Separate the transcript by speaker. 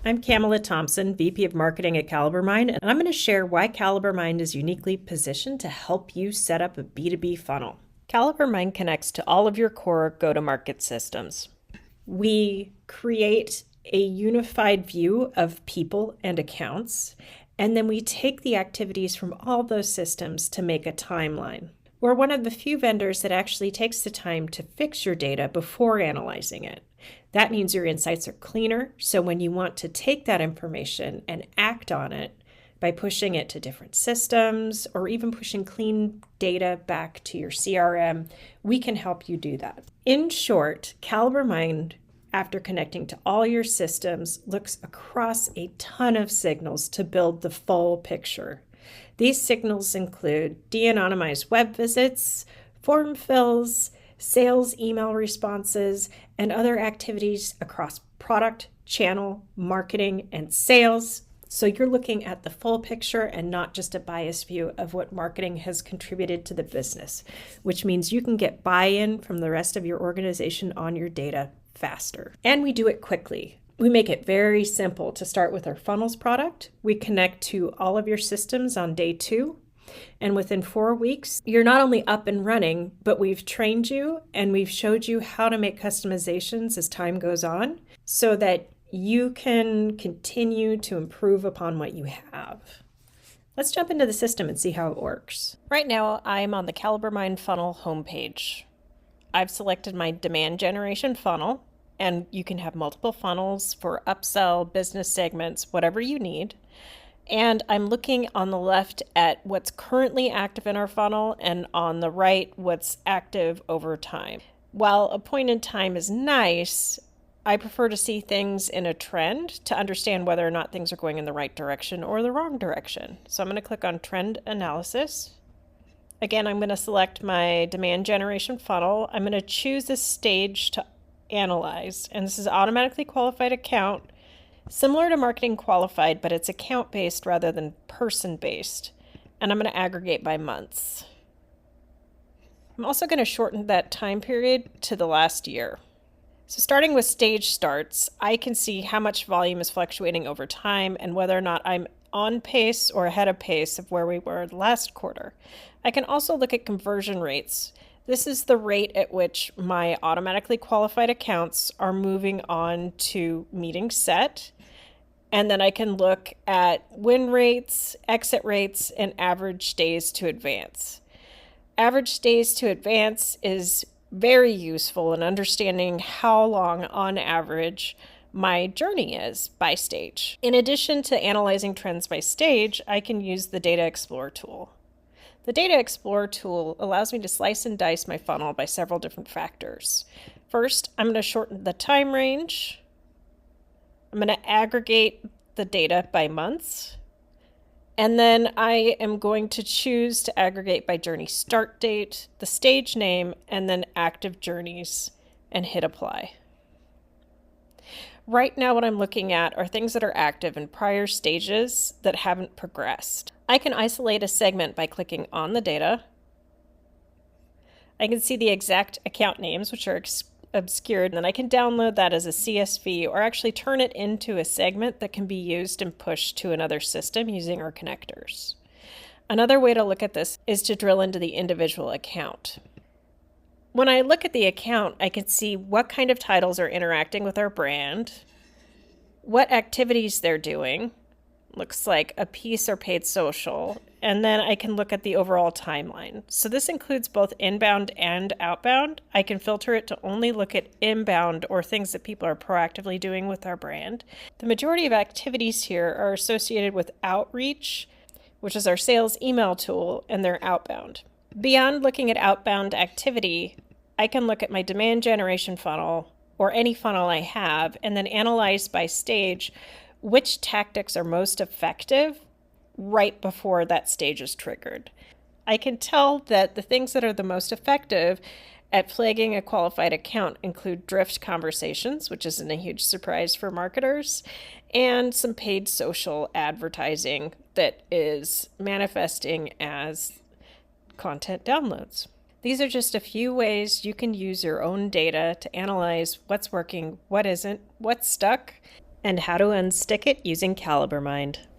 Speaker 1: I'm Kamala Thompson, VP of Marketing at CaliberMind, and I'm going to share why CaliberMind is uniquely positioned to help you set up a B2B funnel. CaliberMind connects to all of your core go-to-market systems. We create a unified view of people and accounts, and then we take the activities from all those systems to make a timeline. We're one of the few vendors that actually takes the time to fix your data before analyzing it. That means your insights are cleaner, so when you want to take that information and act on it by pushing it to different systems or even pushing clean data back to your CRM, we can help you do that. In short, CaliberMind, after connecting to all your systems, looks across a ton of signals to build the full picture. These signals include de-anonymized web visits, form fills, sales email responses, and other activities across product, channel, marketing, and sales. So you're looking at the full picture and not just a biased view of what marketing has contributed to the business, which means you can get buy-in from the rest of your organization on your data faster. And we do it quickly. We make it very simple to start with our funnels product. We connect to all of your systems on day 2. And within 4 weeks, you're not only up and running, but we've trained you and we've showed you how to make customizations as time goes on so that you can continue to improve upon what you have. Let's jump into the system and see how it works. Right now, I'm on the CaliberMind funnel homepage. I've selected my demand generation funnel, and you can have multiple funnels for upsell, business segments, whatever you need. And I'm looking on the left at what's currently active in our funnel and on the right, what's active over time. While a point in time is nice, I prefer to see things in a trend to understand whether or not things are going in the right direction or the wrong direction. So I'm going to click on Trend Analysis. Again, I'm going to select my demand generation funnel. I'm going to choose a stage to analyze, and this is automatically qualified account. Similar to marketing qualified, but it's account-based rather than person-based. And I'm going to aggregate by months. I'm also going to shorten that time period to the last year. So starting with stage starts, I can see how much volume is fluctuating over time and whether or not I'm on pace or ahead of pace of where we were last quarter. I can also look at conversion rates. This is the rate at which my automatically qualified accounts are moving on to meeting set. And then I can look at win rates, exit rates, and average days to advance. Average days to advance is very useful in understanding how long on average my journey is by stage. In addition to analyzing trends by stage, I can use the Data Explorer tool. The Data Explorer tool allows me to slice and dice my funnel by several different factors. First, I'm going to shorten the time range. I'm going to aggregate the data by months. And then I am going to choose to aggregate by journey start date, the stage name, and then active journeys, and hit apply. Right now, what I'm looking at are things that are active in prior stages that haven't progressed. I can isolate a segment by clicking on the data. I can see the exact account names, which are obscured, and then I can download that as a CSV or actually turn it into a segment that can be used and pushed to another system using our connectors. Another way to look at this is to drill into the individual account. When I look at the account, I can see what kind of titles are interacting with our brand, what activities they're doing, looks like a piece or paid social, and then I can look at the overall timeline. So this includes both inbound and outbound. I can filter it to only look at inbound or things that people are proactively doing with our brand. The majority of activities here are associated with outreach, which is our sales email tool, and they're outbound. Beyond looking at outbound activity, I can look at my demand generation funnel or any funnel I have and then analyze by stage which tactics are most effective right before that stage is triggered. I can tell that the things that are the most effective at flagging a qualified account include drift conversations, which isn't a huge surprise for marketers, and some paid social advertising that is manifesting as content downloads. These are just a few ways you can use your own data to analyze what's working, what isn't, what's stuck, and how to unstick it using CaliberMind.